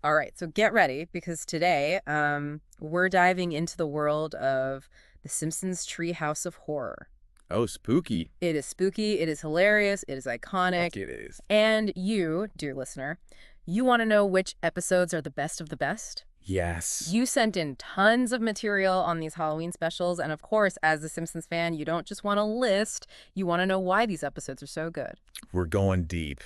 All right, so get ready because today we're diving into the world of the Simpsons Treehouse of Horror. Oh, spooky. It is spooky, it is hilarious, it is iconic, Fuck it is. and you, dear listener, you want to know which episodes are the best of the best? Yes. You sent in tons of material on these Halloween specials, and of course, as a Simpsons fan, you don't just want a list, you want to know why these episodes are so good. We're going deep.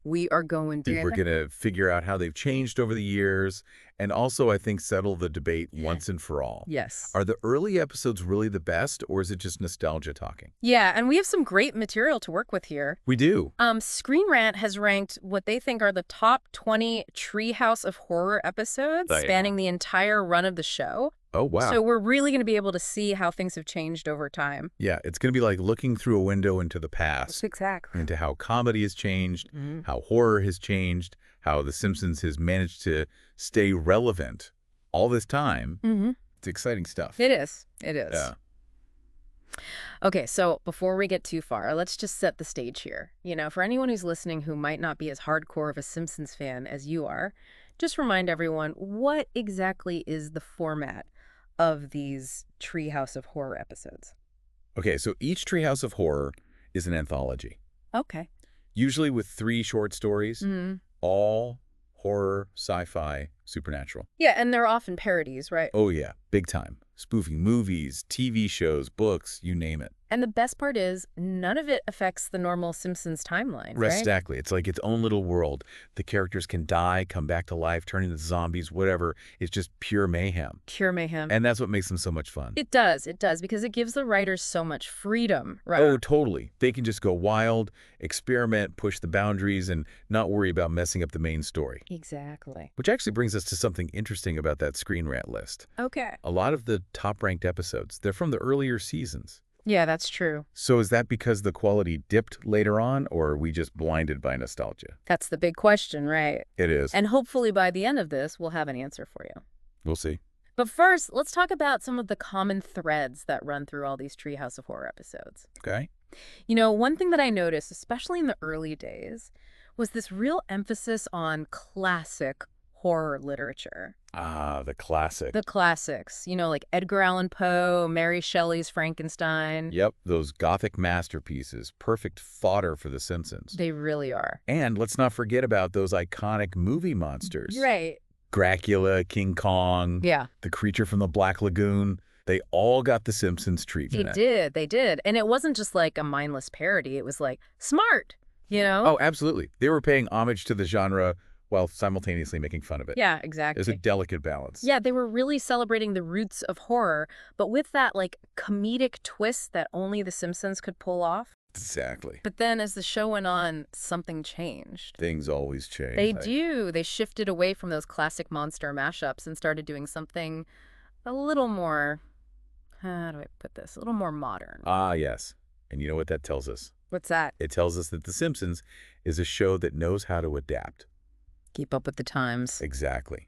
We are going We're to. going to figure out how they've changed over the years and also, I think, settle the debate once and for all. Yes. Are the early episodes really the best, or is it just nostalgia talking? Yeah, and we have some great material to work with here. We do. Screen Rant has ranked what they think are the top 20 Treehouse of Horror episodes Damn. spanning the entire run of the show. Oh, wow. So we're really going to be able to see how things have changed over time. Yeah, it's going to be like looking through a window into the past, Exactly. into how comedy has changed, Mhm. how horror has changed, how The Simpsons has managed to stay relevant all this time. Mm-hmm. It's exciting stuff. It is. It is. Yeah. Okay, so before we get too far, let's just set the stage here. You know, for anyone who's listening who might not be as hardcore of a Simpsons fan as you are, just remind everyone, what exactly is the format of these Treehouse of Horror episodes? Okay, so each Treehouse of Horror is an anthology, Okay. usually with 3 short stories, Mm-hmm. all horror, sci-fi, supernatural. Yeah, and they're often parodies, right? Oh yeah, big time. Spoofing movies, TV shows, books, you name it. And the best part is, none of it affects the normal Simpsons timeline, right? Exactly. It's like its own little world. The characters can die, come back to life, turn into zombies, whatever. It's just pure mayhem. Pure mayhem. And that's what makes them so much fun. It does, because it gives the writers so much freedom, right? Oh, totally. They can just go wild, experiment, push the boundaries, and not worry about messing up the main story. Exactly. Which actually brings us to something interesting about that Screen Rant list. Okay. A lot of the top-ranked episodes, they're from the earlier seasons. Yeah, that's true. So is that because the quality dipped later on, or are we just blinded by nostalgia? That's the big question, right? It is. And hopefully by the end of this, we'll have an answer for you. We'll see. But first, let's talk about some of the common threads that run through all these Treehouse of Horror episodes. Okay. You know, one thing that I noticed, especially in the early days, was this real emphasis on classic horror literature. Ah, the classic. The classics, you know, like Edgar Allan Poe, Mary Shelley's Frankenstein. Yep, those gothic masterpieces, perfect fodder for The Simpsons. They really are. And let's not forget about those iconic movie monsters. Right. Dracula, King Kong, Yeah. the creature from the Black Lagoon. They all got The Simpsons treatment. They did. And it wasn't just like a mindless parody. It was like smart, you know? Oh, absolutely. They were paying homage to the genre while simultaneously making fun of it. Yeah, There's exactly. a delicate balance. Yeah, they were really celebrating the roots of horror, but with that like comedic twist that only The Simpsons could pull off. Exactly. But then as the show went on, something changed. Things always change. They do. They shifted away from those classic monster mashups and started doing something a little more, how do I put this? A little more modern. Ah, yes. And you know what that tells us? What's that? It tells us that The Simpsons is a show that knows how to adapt. Keep up with the times. Exactly.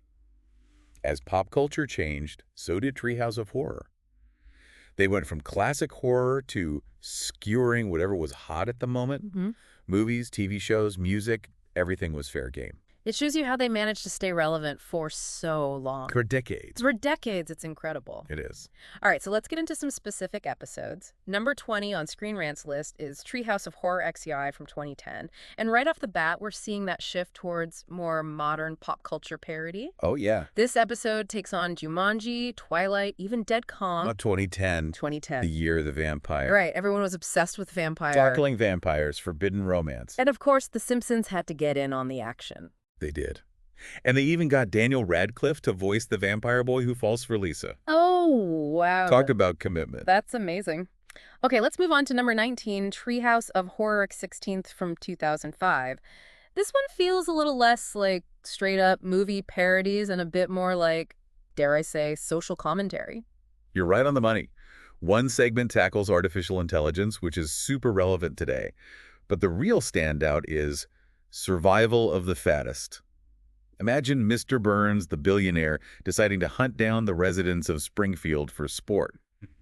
As pop culture changed, so did Treehouse of Horror. They went from classic horror to skewering whatever was hot at the moment. Hmm. Movies, TV shows, music, everything was fair game. It shows you how they managed to stay relevant for so long. For decades. For decades, it's incredible. It is. All right, so let's get into some specific episodes. Number 20 on Screen Rant's list is Treehouse of Horror XCI from 2010. And right off the bat, we're seeing that shift towards more modern pop culture parody. Oh, yeah. This episode takes on Jumanji, Twilight, even Dead Kong. Not 2010, 2010. the year of the vampire. Right, everyone was obsessed with vampire. Sparkling vampires, forbidden romance. And of course, The Simpsons had to get in on the action. They did. And they even got Daniel Radcliffe to voice the vampire boy who falls for Lisa. Oh, wow. Talk about commitment. That's amazing. Okay, let's move on to number 19, Treehouse of Horror 16th from 2005. This one feels a little less like straight up movie parodies and a bit more like, dare I say, social commentary. You're right on the money. One segment tackles artificial intelligence, which is super relevant today. But the real standout is survival of the fattest. Imagine Mr. Burns, the billionaire, deciding to hunt down the residents of Springfield for sport,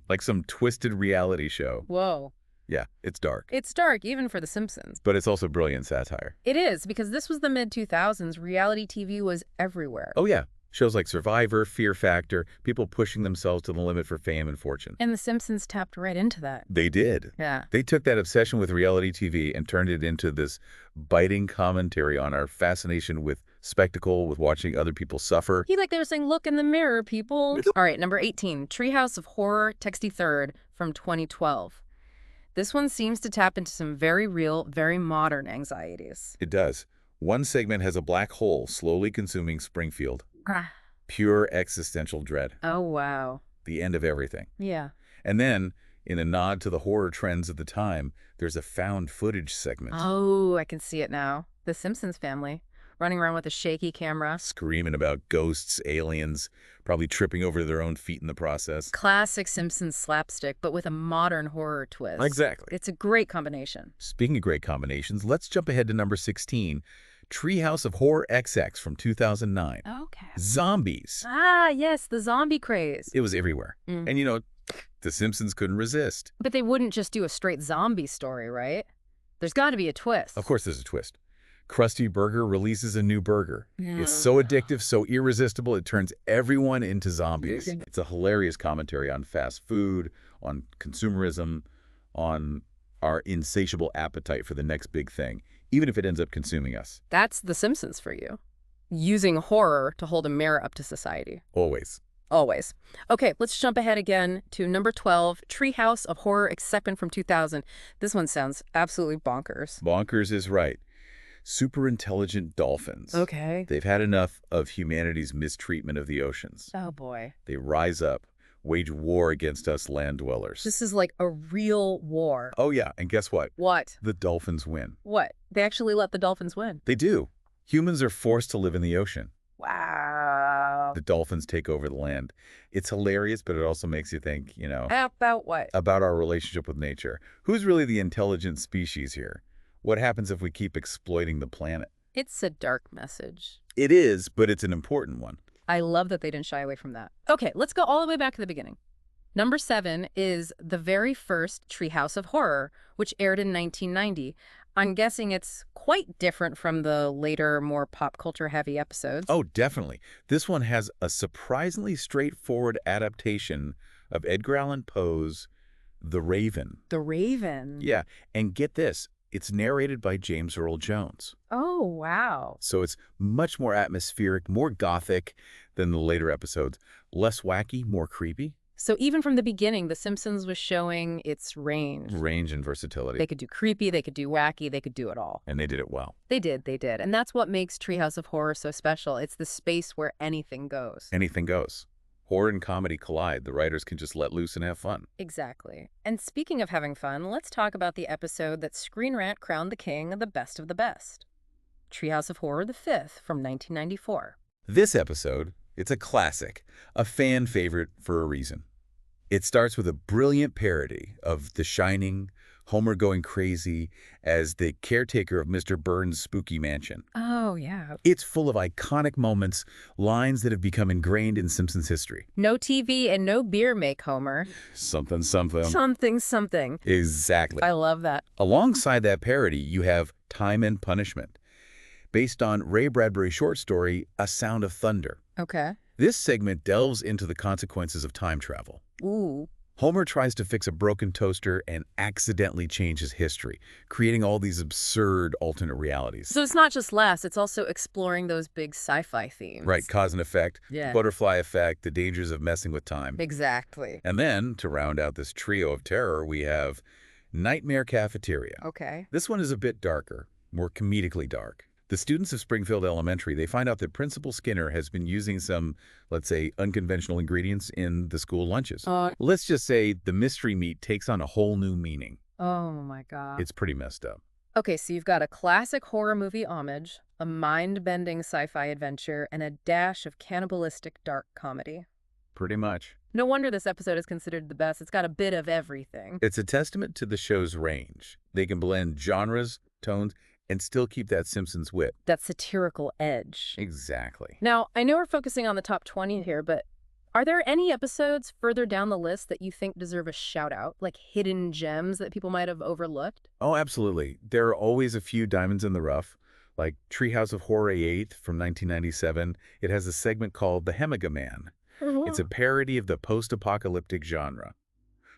like some twisted reality show. Whoa. Yeah, it's dark. It's dark, even for The Simpsons. But it's also brilliant satire. It is, because this was the mid-2000s. Reality TV was everywhere. Oh, yeah. Shows like Survivor, Fear Factor, people pushing themselves to the limit for fame and fortune. And The Simpsons tapped right into that. They did. Yeah. They took that obsession with reality TV and turned it into this biting commentary on our fascination with spectacle, with watching other people suffer. Like they were saying, look in the mirror, people. All right, number 18, Treehouse of Horror, Texty Third from 2012. This one seems to tap into some very real, very modern anxieties. It does. One segment has a black hole slowly consuming Springfield. Ah. Pure existential dread. Oh, wow. The end of everything. Yeah. And then, in a nod to the horror trends of the time, there's a found footage segment. Oh, I can see it now. The Simpsons family, running around with a shaky camera. Screaming about ghosts, aliens, probably tripping over their own feet in the process. Classic Simpsons slapstick, but with a modern horror twist. Exactly. It's a great combination. Speaking of great combinations, let's jump ahead to number 16, Treehouse of Horror XX from 2009. Okay. Zombies. Ah, yes, the zombie craze. It was everywhere. And you know, The Simpsons couldn't resist. But they wouldn't just do a straight zombie story, right? There's got to be a twist. Of course there's a twist. Krusty Burger releases a new burger. It's so addictive, so irresistible, it turns everyone into zombies. It's a hilarious commentary on fast food, on consumerism, on our insatiable appetite for the next big thing, even if it ends up consuming us. That's The Simpsons for you. Using horror to hold a mirror up to society. Always. Always. Okay, let's jump ahead again to number 12, Treehouse of Horror, Exception from 2000. This one sounds absolutely bonkers. Bonkers is right. Super intelligent dolphins. Okay. They've had enough of humanity's mistreatment of the oceans. Oh, boy. They rise up, wage war against us land dwellers. This is like a real war. Oh, yeah, and guess what? What? The dolphins win. What? They actually let the dolphins win. They do. Humans are forced to live in the ocean. Wow. The dolphins take over the land. It's hilarious, but it also makes you think, you know... About what? About our relationship with nature. Who's really the intelligent species here? What happens if we keep exploiting the planet? It's a dark message. It is, but it's an important one. I love that they didn't shy away from that. Okay, let's go all the way back to the beginning. Number 7 is the very first Treehouse of Horror, which aired in 1990. I'm guessing it's quite different from the later, more pop culture-heavy episodes. Oh, definitely. This one has a surprisingly straightforward adaptation of Edgar Allan Poe's The Raven. The Raven? Yeah, and get this. It's narrated by James Earl Jones. Oh, wow. So it's much more atmospheric, more gothic than the later episodes. Less wacky, more creepy. So even from the beginning, The Simpsons was showing its range. Range and versatility. They could do creepy, they could do wacky, they could do it all. And they did it well. They did. And that's what makes Treehouse of Horror so special. It's the space where anything goes. Anything goes. Horror and comedy collide. The writers can just let loose and have fun. Exactly. And speaking of having fun, let's talk about the episode that Screen Rant crowned the king of the best. Treehouse of Horror, the 5th, from 1994. This episode, it's a classic, a fan favorite for a reason. It starts with a brilliant parody of The Shining, Homer going crazy as the caretaker of Mr. Burns' spooky mansion. Oh, yeah. It's full of iconic moments, lines that have become ingrained in Simpsons history. No TV and no beer make Homer. Something, something. Something, something. Exactly. I love that. Alongside that parody, you have Time and Punishment, based on Ray Bradbury's short story, A Sound of Thunder. Okay. This segment delves into the consequences of time travel. Ooh. Homer tries to fix a broken toaster and accidentally changes history, creating all these absurd alternate realities. So it's not just laughs, it's also exploring those big sci-fi themes. Right, cause and effect, Yeah. butterfly effect, the dangers of messing with time. Exactly. And then, to round out this trio of terror, we have Nightmare Cafeteria. Okay. This one is a bit darker, more comedically dark. The students of Springfield Elementary, they find out that Principal Skinner has been using some, let's say, unconventional ingredients in the school lunches. Let's just say the mystery meat takes on a whole new meaning. Oh, my God. It's pretty messed up. Okay, so you've got a classic horror movie homage, a mind-bending sci-fi adventure, and a dash of cannibalistic dark comedy. Pretty much. No wonder this episode is considered the best. It's got a bit of everything. It's a testament to the show's range. They can blend genres, tones, and still keep that Simpsons wit. That satirical edge. Exactly. Now, I know we're focusing on the top 20 here, but Are there any episodes further down the list that you think deserve a shout out, like hidden gems that people might have overlooked? Oh, absolutely. There are always a few diamonds in the rough, like Treehouse of Horror 8 from 1997. It has a segment called The Hemiga Man. It's a parody of the post-apocalyptic genre.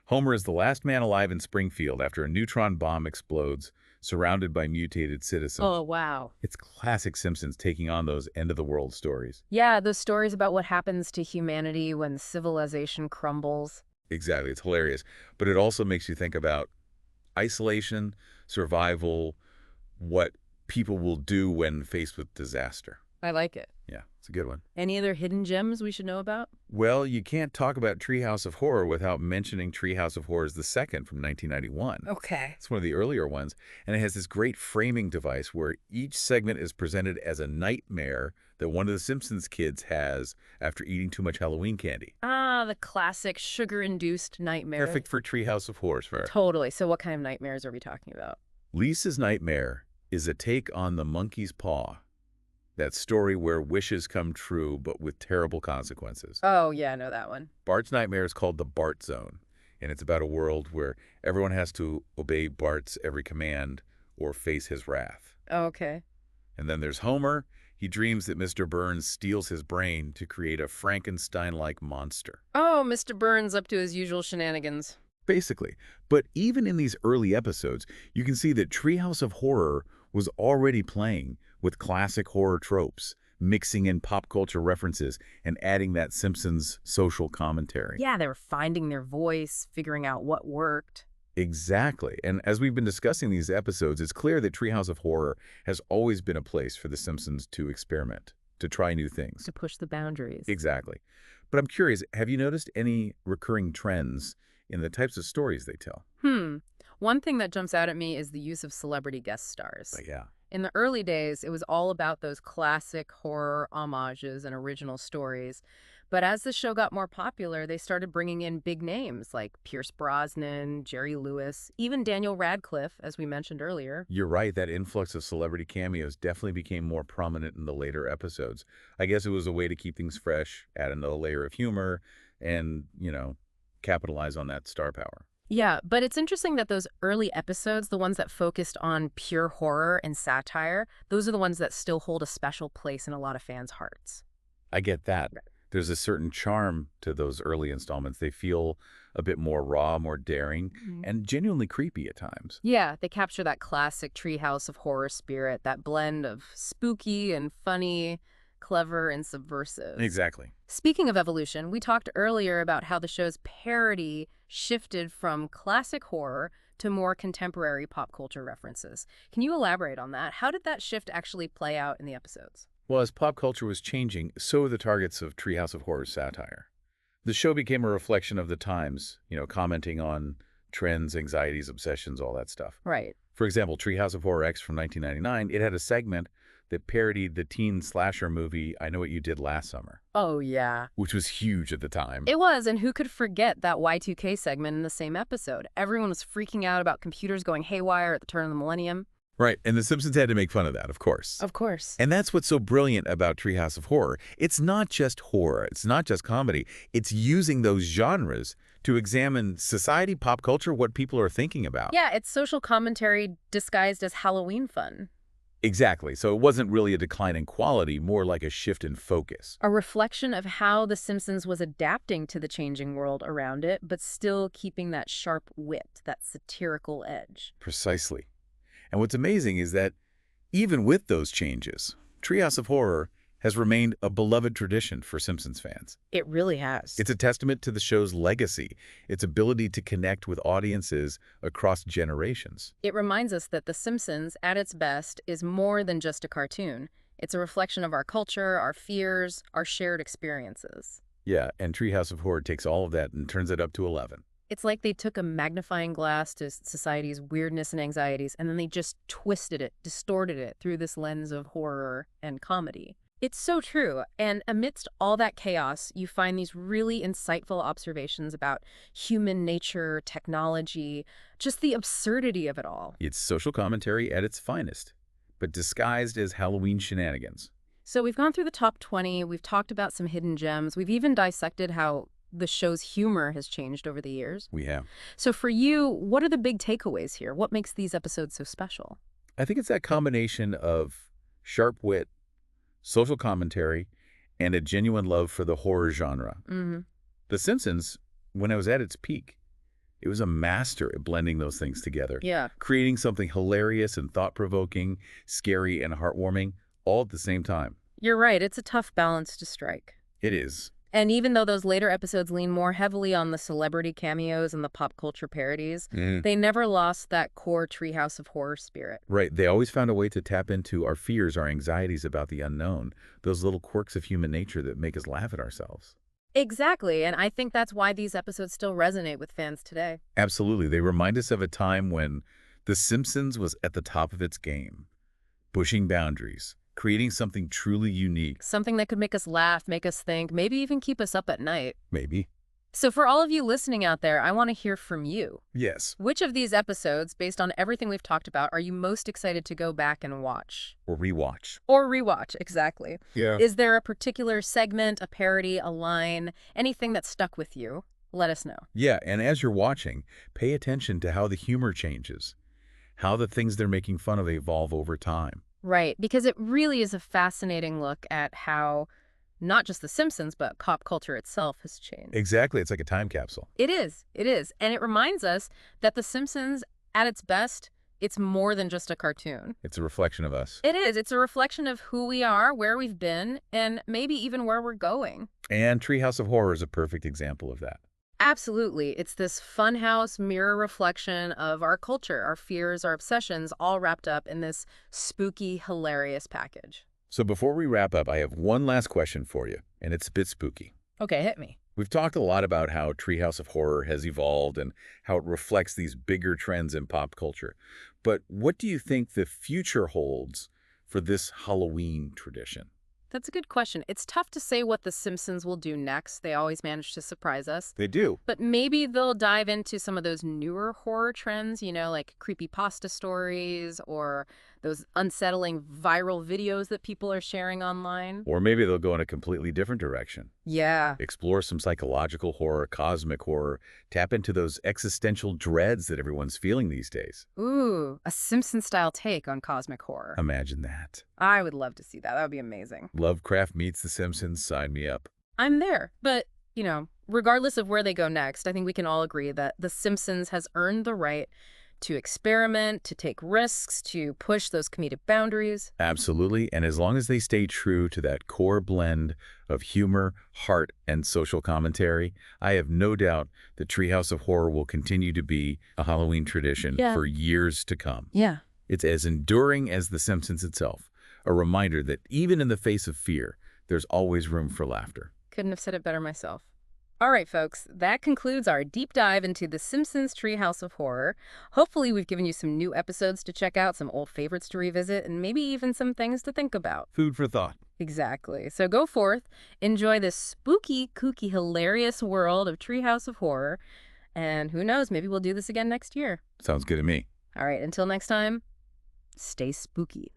Homer is the last man alive in Springfield after a neutron bomb explodes, surrounded by mutated citizens. Oh, wow. It's classic Simpsons taking on those end-of-the-world stories. Yeah, those stories about what happens to humanity when civilization crumbles. Exactly, it's hilarious. But it also makes you think about isolation, survival, what people will do when faced with disaster. I like it. Yeah, it's a good one. Any other hidden gems we should know about? Well, you can't talk about Treehouse of Horror without mentioning Treehouse of Horrors the Second from 1991. Okay. It's one of the earlier ones, and it has this great framing device where each segment is presented as a nightmare that one of the Simpsons kids has after eating too much Halloween candy. Ah, the classic sugar-induced nightmare. Perfect for Treehouse of Horrors. Totally. So what kind of nightmares are we talking about? Lisa's nightmare is a take on the monkey's paw. That story where wishes come true, but with terrible consequences. Oh, yeah, I know that one. Bart's nightmare is called the Bart Zone, and it's about a world where everyone has to obey Bart's every command or face his wrath. Okay. And then there's Homer. He dreams that Mr. Burns steals his brain to create a Frankenstein-like monster. Oh, Mr. Burns up to his usual shenanigans. Basically. But even in these early episodes, you can see that Treehouse of Horror was already playing with classic horror tropes, mixing in pop culture references and adding that Simpsons social commentary. Yeah, they were finding their voice, figuring out what worked. Exactly. And as we've been discussing these episodes, it's clear that Treehouse of Horror has always been a place for The Simpsons to experiment, to try new things. To push the boundaries. Exactly. But I'm curious, have you noticed any recurring trends in the types of stories they tell? One thing that jumps out at me is the use of celebrity guest stars. Yeah. In the early days, it was all about those classic horror homages and original stories. But as the show got more popular, they started bringing in big names like Pierce Brosnan, Jerry Lewis, even Daniel Radcliffe, as we mentioned earlier. You're right, that influx of celebrity cameos definitely became more prominent in the later episodes. I guess it was a way to keep things fresh, add another layer of humor, and, capitalize on that star power. Yeah, but it's interesting that those early episodes, the ones that focused on pure horror and satire, those are the ones that still hold a special place in a lot of fans' hearts. I get that. Right. There's a certain charm to those early installments. They feel a bit more raw, more daring, and genuinely creepy at times. Yeah, they capture that classic Treehouse of Horror spirit, that blend of spooky and funny, clever and subversive. Exactly. Speaking of evolution, we talked earlier about how the show's parody shifted from classic horror to more contemporary pop culture references. Can you elaborate on that? How did that shift actually play out in the episodes? Well, as pop culture was changing, so were the targets of Treehouse of Horror satire. The show became a reflection of the times, commenting on trends, anxieties, obsessions, all that stuff. Right. For example, Treehouse of Horror X from 1999, it had a segment that parodied the teen slasher movie I Know What You Did Last Summer. Oh, yeah. Which was huge at the time. It was, and who could forget that Y2K segment in the same episode? Everyone was freaking out about computers going haywire at the turn of the millennium. Right, and The Simpsons had to make fun of that, of course. Of course. And that's what's so brilliant about Treehouse of Horror. It's not just horror, it's not just comedy. It's using those genres to examine society, pop culture, what people are thinking about. Yeah, it's social commentary disguised as Halloween fun. Exactly. So it wasn't really a decline in quality, more like a shift in focus. A reflection of how The Simpsons was adapting to the changing world around it, but still keeping that sharp wit, that satirical edge. Precisely. And what's amazing is that even with those changes, Treehouse of Horror has remained a beloved tradition for Simpsons fans. It really has. It's a testament to the show's legacy, its ability to connect with audiences across generations. It reminds us that The Simpsons, at its best, is more than just a cartoon. It's a reflection of our culture, our fears, our shared experiences. Yeah, and Treehouse of Horror takes all of that and turns it up to 11. It's like they took a magnifying glass to society's weirdness and anxieties, and then they just twisted it, distorted it through this lens of horror and comedy. It's so true. And amidst all that chaos, you find these really insightful observations about human nature, technology, just the absurdity of it all. It's social commentary at its finest, but disguised as Halloween shenanigans. So we've gone through the top 20, we've talked about some hidden gems, we've even dissected how the show's humor has changed over the years. We have. So for you, what are the big takeaways here? What makes these episodes so special? I think it's that combination of sharp wit, social commentary, and a genuine love for the horror genre. Mm-hmm. The Simpsons, when it was at its peak, it was a master at blending those things together, Yeah. creating something hilarious and thought-provoking, scary and heartwarming, all at the same time. You're right, it's a tough balance to strike. It is. And even though those later episodes lean more heavily on the celebrity cameos and the pop culture parodies, they never lost that core Treehouse of Horror spirit. Right. They always found a way to tap into our fears, our anxieties about the unknown, those little quirks of human nature that make us laugh at ourselves. Exactly, and I think that's why these episodes still resonate with fans today. Absolutely. They remind us of a time when The Simpsons was at the top of its game, pushing boundaries, creating something truly unique. Something that could make us laugh, make us think, maybe even keep us up at night. Maybe. So for all of you listening out there, I want to hear from you. Yes. Which of these episodes, based on everything we've talked about, are you most excited to go back and watch? Or rewatch. Or rewatch, exactly. Yeah. Is there a particular segment, a parody, a line, anything that stuck with you? Let us know. Yeah, and as you're watching, pay attention to how the humor changes, how the things they're making fun of evolve over time. Right, because it really is a fascinating look at how not just The Simpsons, but pop culture itself has changed. Exactly. It's like a time capsule. It is. It is. And it reminds us that The Simpsons, at its best, it's more than just a cartoon. It's a reflection of us. It is. It's a reflection of who we are, where we've been, and maybe even where we're going. And Treehouse of Horror is a perfect example of that. Absolutely. It's this funhouse mirror reflection of our culture, our fears, our obsessions, all wrapped up in this spooky, hilarious package. So before we wrap up, I have one last question for you, and it's a bit spooky. Okay, hit me. We've talked a lot about how Treehouse of Horror has evolved and how it reflects these bigger trends in pop culture. But what do you think the future holds for this Halloween tradition? That's a good question. It's tough to say what The Simpsons will do next. They always manage to surprise us. They do. But maybe they'll dive into some of those newer horror trends, like creepypasta stories or those unsettling viral videos that people are sharing online. Or maybe they'll go in a completely different direction. Yeah. Explore some psychological horror, cosmic horror, tap into those existential dreads that everyone's feeling these days. Ooh, a Simpson-style take on cosmic horror. Imagine that. I would love to see that. That would be amazing. Lovecraft meets The Simpsons, sign me up. I'm there. But, regardless of where they go next, I think we can all agree that The Simpsons has earned the right to experiment, to take risks, to push those comedic boundaries. Absolutely, and as long as they stay true to that core blend of humor, heart, and social commentary, I have no doubt that Treehouse of Horror will continue to be a Halloween tradition for years to come. Yeah. It's as enduring as The Simpsons itself, a reminder that even in the face of fear, there's always room for laughter. Couldn't have said it better myself. All right, folks, that concludes our deep dive into The Simpsons Treehouse of Horror. Hopefully, we've given you some new episodes to check out, some old favorites to revisit, and maybe even some things to think about. Food for thought. Exactly. So go forth, enjoy this spooky, kooky, hilarious world of Treehouse of Horror, and who knows, maybe we'll do this again next year. Sounds good to me. All right, until next time, stay spooky.